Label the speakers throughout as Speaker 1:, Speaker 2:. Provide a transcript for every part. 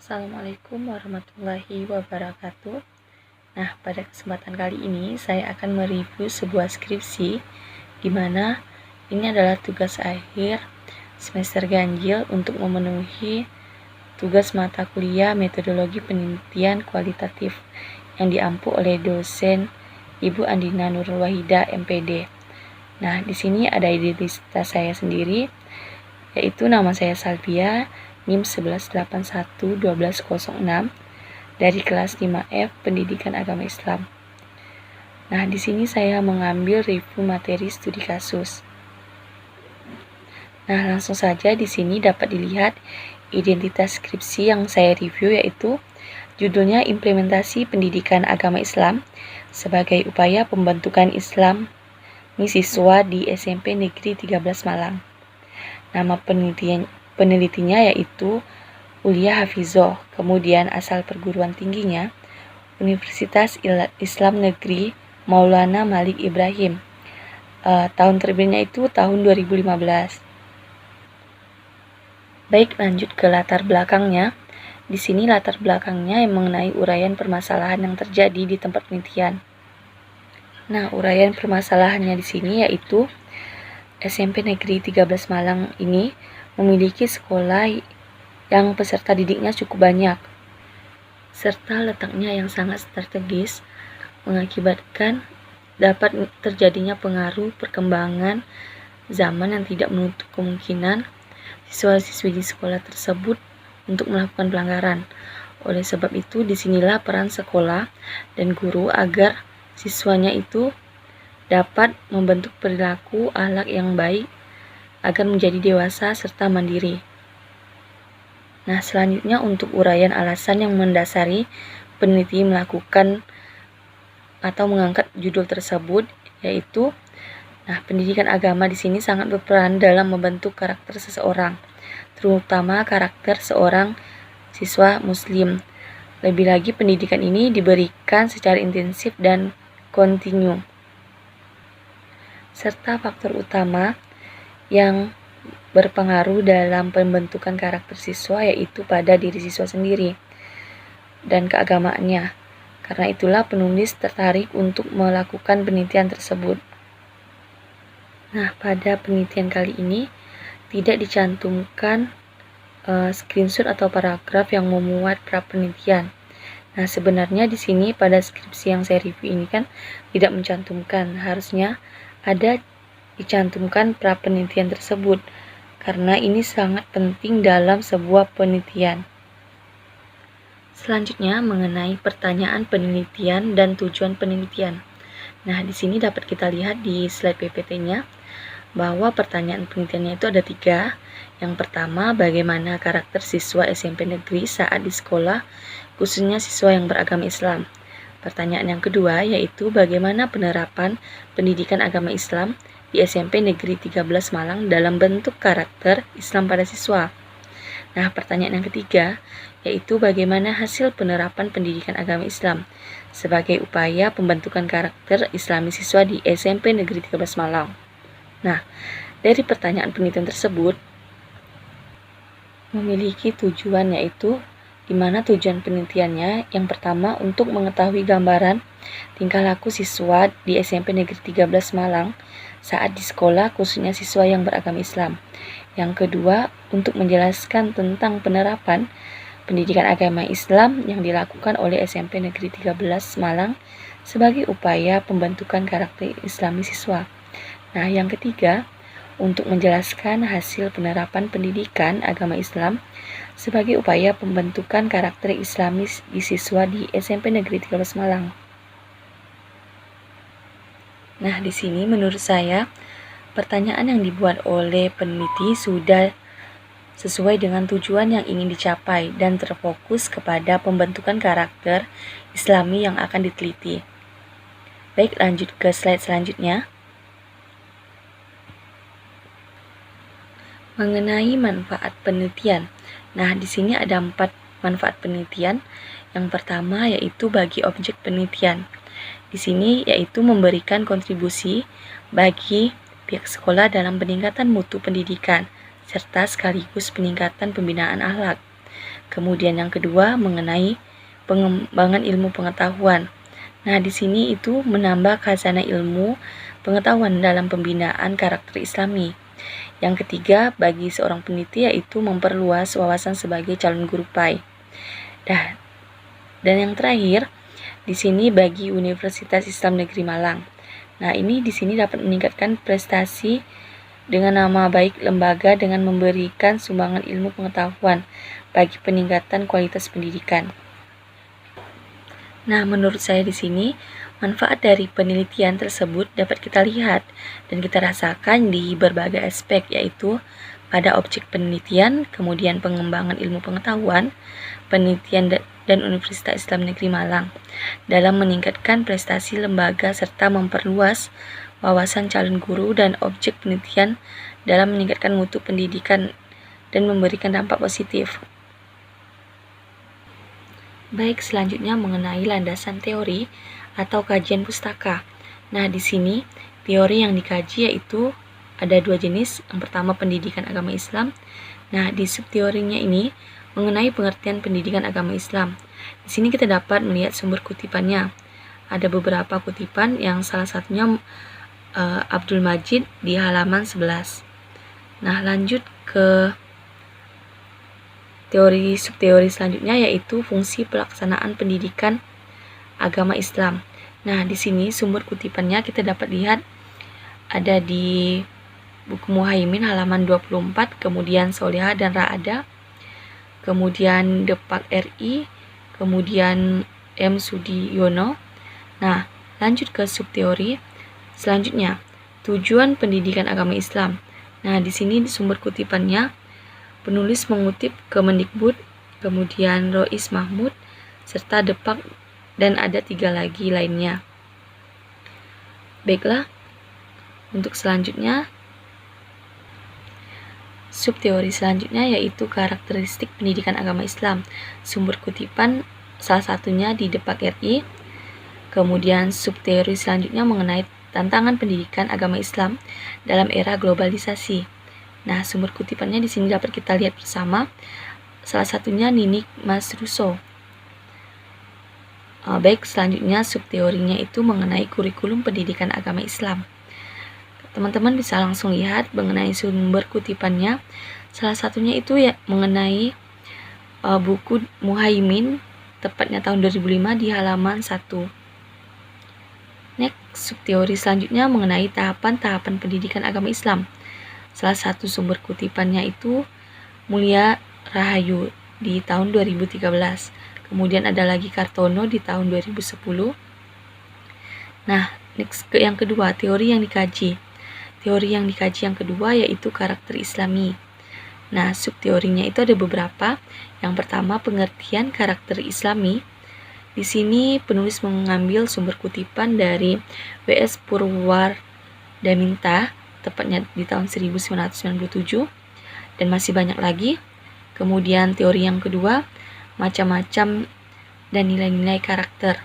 Speaker 1: Assalamualaikum warahmatullahi wabarakatuh. Nah, pada kesempatan kali ini saya akan mereview sebuah skripsi di mana ini adalah tugas akhir semester ganjil untuk memenuhi tugas mata kuliah metodologi penelitian kualitatif yang diampu oleh dosen Ibu Andina Nurul Wahida, MPD. Nah, di sini ada identitas saya sendiri, yaitu nama saya Salvia, NIM 11811206 dari kelas 5F Pendidikan Agama Islam. Nah, di sini saya mengambil review materi studi kasus. Nah, langsung saja di sini dapat dilihat identitas skripsi yang saya review, yaitu judulnya Implementasi Pendidikan Agama Islam sebagai Upaya Pembentukan Islam Siswa di SMP Negeri 13 Malang. Nama penelitinya yaitu Ulia Hafizoh, kemudian asal perguruan tingginya Universitas Islam Negeri Maulana Malik Ibrahim. Tahun terbitnya itu tahun 2015. Baik, lanjut ke latar belakangnya. Di sini latar belakangnya yang mengenai uraian permasalahan yang terjadi di tempat penelitian. Nah, uraian permasalahannya di sini yaitu SMP Negeri 13 Malang ini memiliki sekolah yang peserta didiknya cukup banyak, serta letaknya yang sangat strategis mengakibatkan dapat terjadinya pengaruh perkembangan zaman yang tidak menutup kemungkinan siswa-siswi di sekolah tersebut untuk melakukan pelanggaran. Oleh sebab itu, disinilah peran sekolah dan guru agar siswanya itu dapat membentuk perilaku akhlak yang baik agar menjadi dewasa serta mandiri. Nah, selanjutnya untuk uraian alasan yang mendasari peneliti melakukan atau mengangkat judul tersebut, yaitu pendidikan agama di sini sangat berperan dalam membentuk karakter seseorang, terutama karakter seorang siswa muslim. Lebih lagi, pendidikan ini diberikan secara intensif dan kontinu, serta faktor utama yang berpengaruh dalam pembentukan karakter siswa yaitu pada diri siswa sendiri dan keagamaannya. Karena itulah penulis tertarik untuk melakukan penelitian tersebut. Nah, pada penelitian kali ini tidak dicantumkan screenshot atau paragraf yang memuat pra penelitian. Nah, sebenarnya di sini pada skripsi yang saya review ini kan tidak mencantumkan, harusnya ada dicantumkan pra penelitian tersebut karena ini sangat penting dalam sebuah penelitian. Selanjutnya mengenai pertanyaan penelitian dan tujuan penelitian. Nah, di sini dapat kita lihat di slide PPT-nya bahwa pertanyaan penelitiannya itu ada 3. Yang pertama, bagaimana karakter siswa SMP negeri saat di sekolah, khususnya siswa yang beragama Islam. Pertanyaan yang kedua yaitu bagaimana penerapan pendidikan agama Islam di SMP Negeri 13 Malang dalam bentuk karakter Islam pada siswa. Nah, pertanyaan yang ketiga yaitu bagaimana hasil penerapan pendidikan agama Islam sebagai upaya pembentukan karakter Islami siswa di SMP Negeri 13 Malang. Nah, dari pertanyaan penelitian tersebut memiliki tujuan, yaitu di mana tujuan penelitiannya yang pertama untuk mengetahui gambaran tingkah laku siswa di SMP Negeri 13 Malang saat di sekolah, khususnya siswa yang beragama Islam. Yang kedua, untuk menjelaskan tentang penerapan pendidikan agama Islam yang dilakukan oleh SMP Negeri 13 Malang sebagai upaya pembentukan karakter Islami siswa. Nah, yang ketiga, untuk menjelaskan hasil penerapan pendidikan agama Islam sebagai upaya pembentukan karakter Islamis di siswa di SMP Negeri 13 Malang. Nah, di sini menurut saya pertanyaan yang dibuat oleh peneliti sudah sesuai dengan tujuan yang ingin dicapai dan terfokus kepada pembentukan karakter Islami yang akan diteliti. Baik, lanjut ke slide selanjutnya. Mengenai manfaat penelitian. Nah, di sini ada 4 manfaat penelitian. Yang pertama yaitu bagi objek penelitian. Di sini yaitu memberikan kontribusi bagi pihak sekolah dalam peningkatan mutu pendidikan serta sekaligus peningkatan pembinaan akhlak. Kemudian yang kedua mengenai pengembangan ilmu pengetahuan. Nah, di sini itu menambah khazanah ilmu pengetahuan dalam pembinaan karakter Islami. Yang ketiga, bagi seorang peneliti yaitu memperluas wawasan sebagai calon guru PAI. Dan yang terakhir, di sini bagi Universitas Islam Negeri Malang. Nah, ini di sini dapat meningkatkan prestasi dengan nama baik lembaga dengan memberikan sumbangan ilmu pengetahuan bagi peningkatan kualitas pendidikan. Nah, menurut saya di sini manfaat dari penelitian tersebut dapat kita lihat dan kita rasakan di berbagai aspek, yaitu pada objek penelitian, kemudian pengembangan ilmu pengetahuan, penelitian dan Universitas Islam Negeri Malang dalam meningkatkan prestasi lembaga serta memperluas wawasan calon guru dan objek penelitian dalam meningkatkan mutu pendidikan dan memberikan dampak positif. Baik, selanjutnya mengenai landasan teori atau kajian pustaka. Nah, di sini teori yang dikaji yaitu ada dua jenis. Yang pertama pendidikan agama Islam. Nah, di subteorinya ini mengenai pengertian pendidikan agama Islam. Di sini kita dapat melihat sumber kutipannya. Ada beberapa kutipan yang salah satunya Abdul Majid di halaman 11. Nah, lanjut ke subteori selanjutnya yaitu fungsi pelaksanaan pendidikan agama Islam. Nah, di sini sumber kutipannya kita dapat lihat ada di buku Muhaimin halaman 24, kemudian Solihah dan Ra'ada, kemudian Depak RI, kemudian M. Sudiono. Nah, lanjut ke subteori selanjutnya, tujuan pendidikan agama Islam. Nah, di sini di sumber kutipannya penulis mengutip Kemendikbud, kemudian Rois Mahmud, serta Depak, dan ada 3 lagi lainnya. Baiklah, untuk selanjutnya, subteori selanjutnya yaitu karakteristik pendidikan agama Islam. Sumber kutipan salah satunya di Depak RI. Kemudian subteori selanjutnya mengenai tantangan pendidikan agama Islam dalam era globalisasi. Nah, sumber kutipannya di sini dapat kita lihat bersama. Salah satunya Ninik Mas Russo. Baik, selanjutnya subteorinya itu mengenai kurikulum pendidikan agama Islam. Teman-teman bisa langsung lihat mengenai sumber kutipannya. Salah satunya itu ya mengenai buku Muhaimin, tepatnya tahun 2005 di halaman 1. Next, subteori selanjutnya mengenai tahapan-tahapan pendidikan agama Islam. Salah satu sumber kutipannya itu Mulia Rahayu di tahun 2013. Kemudian ada lagi Kartono di tahun 2010. Nah, next yang kedua, teori yang dikaji. Teori yang dikaji yang kedua yaitu karakter Islami. Nah, subteorinya itu ada beberapa. Yang pertama, pengertian karakter Islami. Di sini penulis mengambil sumber kutipan dari W.S. Purwardaminta, tepatnya di tahun 1997, dan masih banyak lagi. Kemudian teori yang kedua, macam-macam dan nilai-nilai karakter.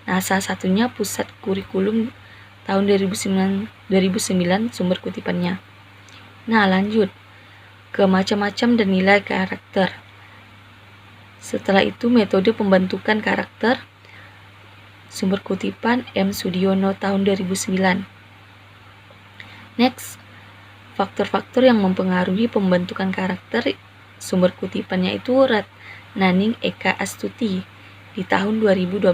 Speaker 1: Nah, salah satunya Pusat Kurikulum tahun 2009 sumber kutipannya. Nah, lanjut ke macam-macam dan nilai karakter. Setelah itu metode pembentukan karakter, sumber kutipan M. Sudiono tahun 2009. Next, faktor-faktor yang mempengaruhi pembentukan karakter, sumber kutipannya itu Ratnaning Eka Astuti di tahun 2012.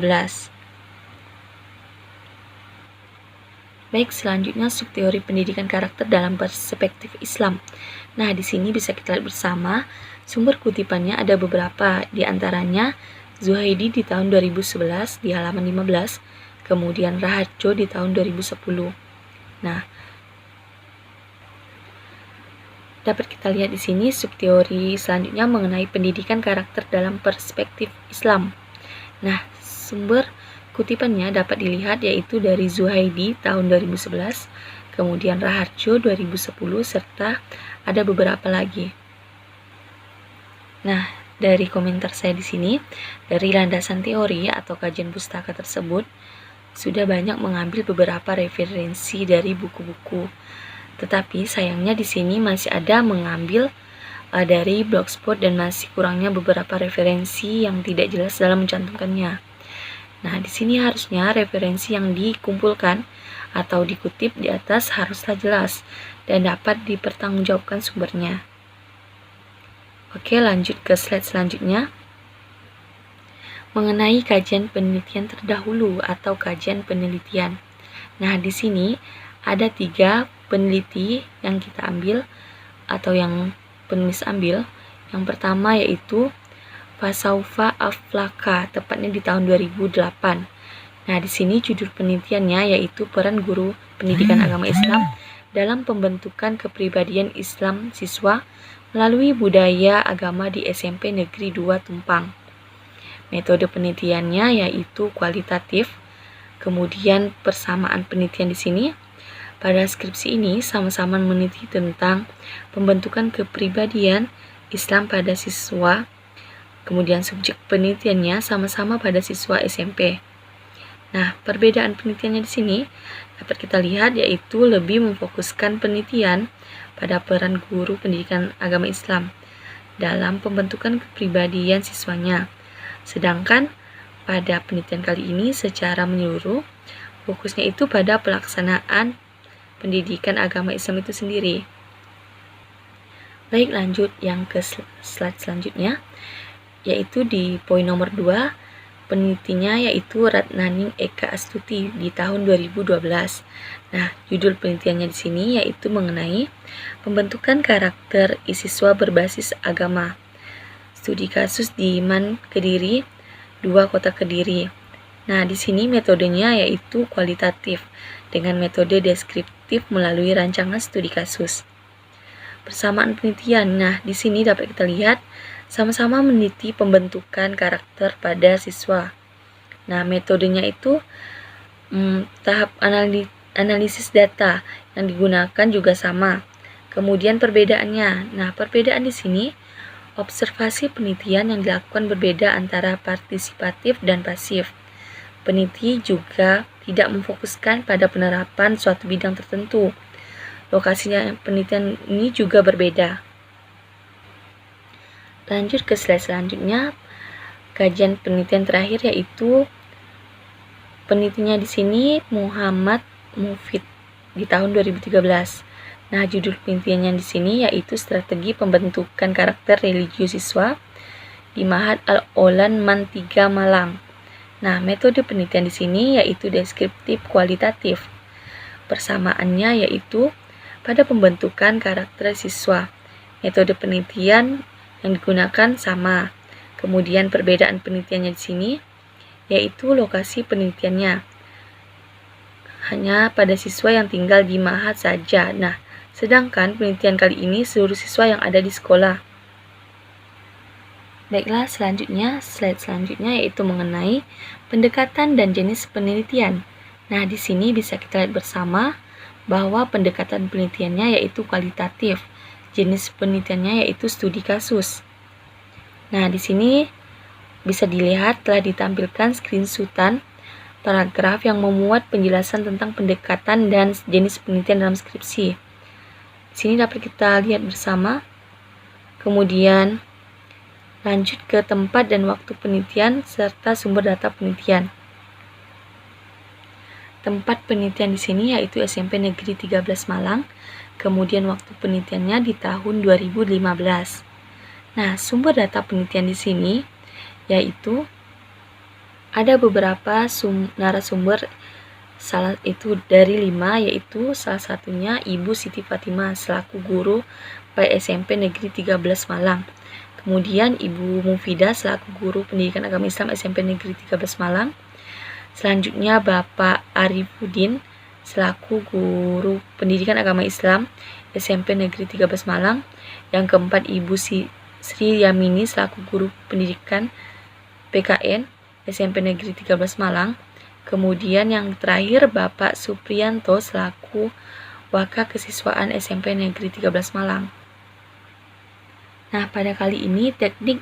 Speaker 1: Baik, selanjutnya subteori pendidikan karakter dalam perspektif Islam. Nah, di sini bisa kita lihat bersama sumber kutipannya ada beberapa, di antaranya Zuhaidi di tahun 2011 di halaman 15, kemudian Raharjo di tahun 2010. Nah, dapat kita lihat di sini subteori selanjutnya mengenai pendidikan karakter dalam perspektif Islam. Nah, sumber kutipannya dapat dilihat yaitu dari Zuhaidi tahun 2011, kemudian Raharjo 2010, serta ada beberapa lagi. Nah, dari komentar saya di sini, dari landasan teori atau kajian pustaka tersebut, sudah banyak mengambil beberapa referensi dari buku-buku. Tetapi sayangnya di sini masih ada mengambil dari Blogspot dan masih kurangnya beberapa referensi yang tidak jelas dalam mencantumkannya. Nah, di sini harusnya referensi yang dikumpulkan atau dikutip di atas haruslah jelas dan dapat dipertanggungjawabkan sumbernya. Oke, lanjut ke slide selanjutnya. Mengenai kajian penelitian terdahulu atau kajian penelitian. Nah, di sini ada 3 peneliti yang kita ambil atau yang penulis ambil. Yang pertama yaitu Fasaufa Aflaka, tepatnya di tahun 2008. Nah, di sini judul penelitiannya yaitu peran guru pendidikan agama Islam dalam pembentukan kepribadian Islam siswa melalui budaya agama di SMP Negeri 2 Tumpang. Metode penelitiannya yaitu kualitatif. Kemudian persamaan penelitian di sini. Pada skripsi ini sama-sama meneliti tentang pembentukan kepribadian Islam pada siswa. Kemudian subjek penelitiannya sama-sama pada siswa SMP. Nah, perbedaan penelitiannya di sini dapat kita lihat yaitu lebih memfokuskan penelitian pada peran guru pendidikan agama Islam dalam pembentukan kepribadian siswanya. Sedangkan pada penelitian kali ini secara menyeluruh fokusnya itu pada pelaksanaan pendidikan agama Islam itu sendiri. Baik, lanjut yang ke slide selanjutnya, yaitu di poin nomor 2, penelitinya yaitu Ratnaning Eka Astuti di tahun 2012. Nah, judul penelitiannya di sini yaitu mengenai pembentukan karakter siswa berbasis agama. Studi kasus di MAN Kediri, 2 Kota Kediri. Nah, di sini metodenya yaitu kualitatif dengan metode deskriptif melalui rancangan studi kasus. Persamaan penelitian. Nah, di sini dapat kita lihat sama-sama meneliti pembentukan karakter pada siswa. Nah, metodenya itu tahap analisis data yang digunakan juga sama. Kemudian perbedaannya. Nah, perbedaan di sini observasi penelitian yang dilakukan berbeda antara partisipatif dan pasif. Peneliti juga tidak memfokuskan pada penerapan suatu bidang tertentu. Lokasinya penelitian ini juga berbeda. Lanjut ke slide selanjutnya, kajian penelitian terakhir yaitu penelitinya di sini Muhammad Mufid di tahun 2013. Nah, judul penelitiannya di sini yaitu strategi pembentukan karakter religius siswa di Ma'had Al-Olan MAN 3 Malang. Nah, metode penelitian di sini yaitu deskriptif kualitatif. Persamaannya yaitu pada pembentukan karakter siswa. Metode penelitian yang digunakan sama. Kemudian perbedaan penelitiannya di sini yaitu lokasi penelitiannya. Hanya pada siswa yang tinggal di Ma'had saja. Nah, sedangkan penelitian kali ini seluruh siswa yang ada di sekolah. Baiklah, selanjutnya, slide selanjutnya yaitu mengenai pendekatan dan jenis penelitian. Nah, di sini bisa kita lihat bersama bahwa pendekatan penelitiannya yaitu kualitatif. Jenis penelitiannya yaitu studi kasus. Nah, di sini bisa dilihat telah ditampilkan screenshotan paragraf yang memuat penjelasan tentang pendekatan dan jenis penelitian dalam skripsi. Di sini dapat kita lihat bersama. Kemudian lanjut ke tempat dan waktu penelitian serta sumber data penelitian. Tempat penelitian di sini yaitu SMP Negeri 13 Malang. Kemudian waktu penelitiannya di tahun 2015. Nah, sumber data penelitian di sini yaitu ada beberapa narasumber, salah itu dari 5, yaitu salah satunya Ibu Siti Fatimah selaku guru SMP Negeri 13 Malang. Kemudian Ibu Mufidah selaku guru pendidikan agama Islam SMP Negeri 13 Malang. Selanjutnya Bapak Arifuddin selaku guru pendidikan agama Islam SMP Negeri 13 Malang. Yang keempat Ibu Sri Yamini selaku guru pendidikan PKN SMP Negeri 13 Malang. Kemudian yang terakhir Bapak Supriyanto selaku Waka Kesiswaan SMP Negeri 13 Malang. Nah, pada kali ini teknik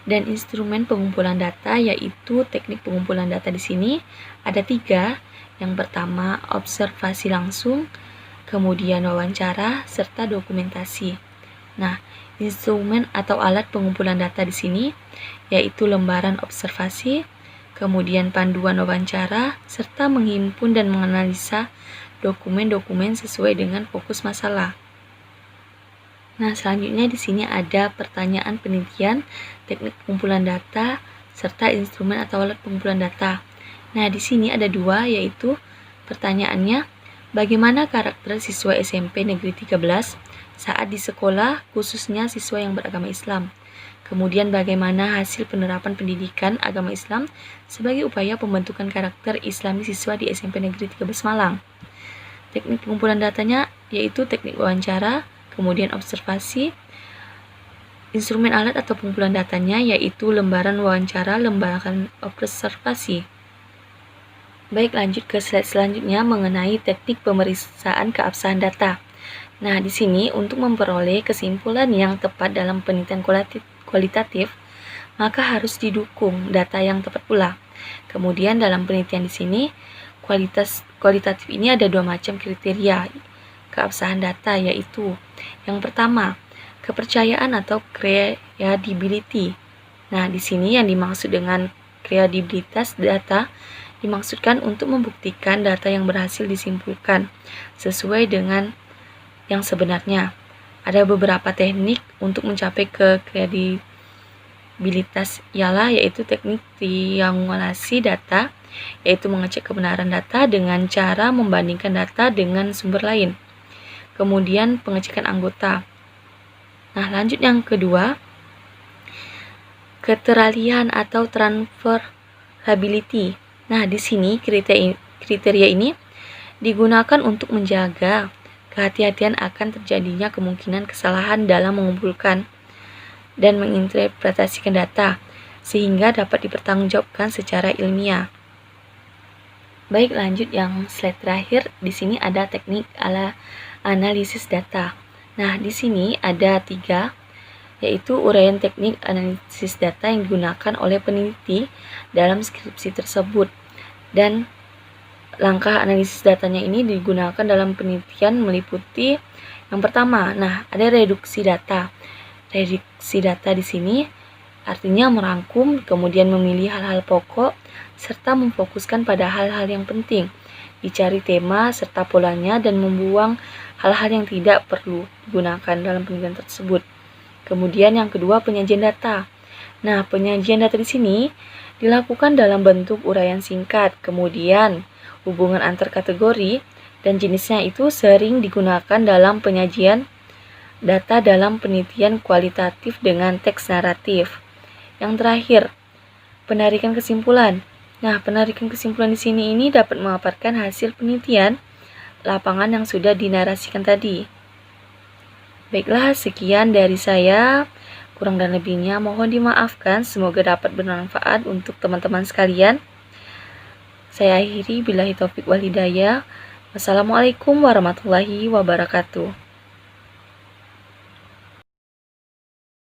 Speaker 1: dan instrumen pengumpulan data yaitu teknik pengumpulan data di sini ada 3. Yang pertama observasi langsung, kemudian wawancara serta dokumentasi. Nah, instrumen atau alat pengumpulan data di sini yaitu lembaran observasi, kemudian panduan wawancara, serta menghimpun dan menganalisa dokumen-dokumen sesuai dengan fokus masalah. Nah, selanjutnya di sini ada pertanyaan penelitian, teknik pengumpulan data, serta instrumen atau alat pengumpulan data. Nah, di sini ada dua, yaitu pertanyaannya, bagaimana karakter siswa SMP Negeri 13 saat di sekolah, khususnya siswa yang beragama Islam? Kemudian bagaimana hasil penerapan pendidikan agama Islam sebagai upaya pembentukan karakter Islami siswa di SMP Negeri 13 Malang? Teknik pengumpulan datanya yaitu teknik wawancara, kemudian observasi, instrumen alat atau pengumpulan datanya yaitu lembaran wawancara, lembaran observasi. Baik, lanjut ke slide selanjutnya mengenai teknik pemeriksaan keabsahan data. Nah, di sini untuk memperoleh kesimpulan yang tepat dalam penelitian kualitatif, maka harus didukung data yang tepat pula. Kemudian dalam penelitian di sini, kualitatif ini ada dua macam kriteria keabsahan data, yaitu yang pertama, kepercayaan atau credibility. Nah, di sini yang dimaksud dengan kredibilitas data dimaksudkan untuk membuktikan data yang berhasil disimpulkan sesuai dengan yang sebenarnya. Ada beberapa teknik untuk mencapai ke kredibilitas ialah yaitu teknik triangulasi data, yaitu mengecek kebenaran data dengan cara membandingkan data dengan sumber lain. Kemudian pengecekan anggota. Nah, lanjut yang kedua, keteralian atau transferability. Nah, di sini kriteria ini digunakan untuk menjaga kehati-hatian akan terjadinya kemungkinan kesalahan dalam mengumpulkan dan menginterpretasikan data, sehingga dapat dipertanggungjawabkan secara ilmiah. Baik, lanjut yang slide terakhir. Di sini ada teknik analisis data. Nah, di sini ada 3, yaitu uraian teknik analisis data yang digunakan oleh peneliti dalam skripsi tersebut. Dan langkah analisis datanya ini digunakan dalam penelitian meliputi yang pertama, ada reduksi data. Reduksi data di sini artinya merangkum, kemudian memilih hal-hal pokok, serta memfokuskan pada hal-hal yang penting, dicari tema serta polanya, dan membuang hal-hal yang tidak perlu digunakan dalam penelitian tersebut. Kemudian yang kedua, penyajian data. Nah, penyajian data di sini dilakukan dalam bentuk uraian singkat, kemudian hubungan antar kategori dan jenisnya itu sering digunakan dalam penyajian data dalam penelitian kualitatif dengan teks naratif. Yang terakhir, penarikan kesimpulan. Nah, penarikan kesimpulan di sini ini dapat memaparkan hasil penelitian lapangan yang sudah dinarasikan tadi. Baiklah, sekian dari saya. Kurang dan lebihnya mohon dimaafkan. Semoga dapat bermanfaat untuk teman-teman sekalian. Saya akhiri, billahi taufik wal hidayah. Wassalamualaikum warahmatullahi wabarakatuh.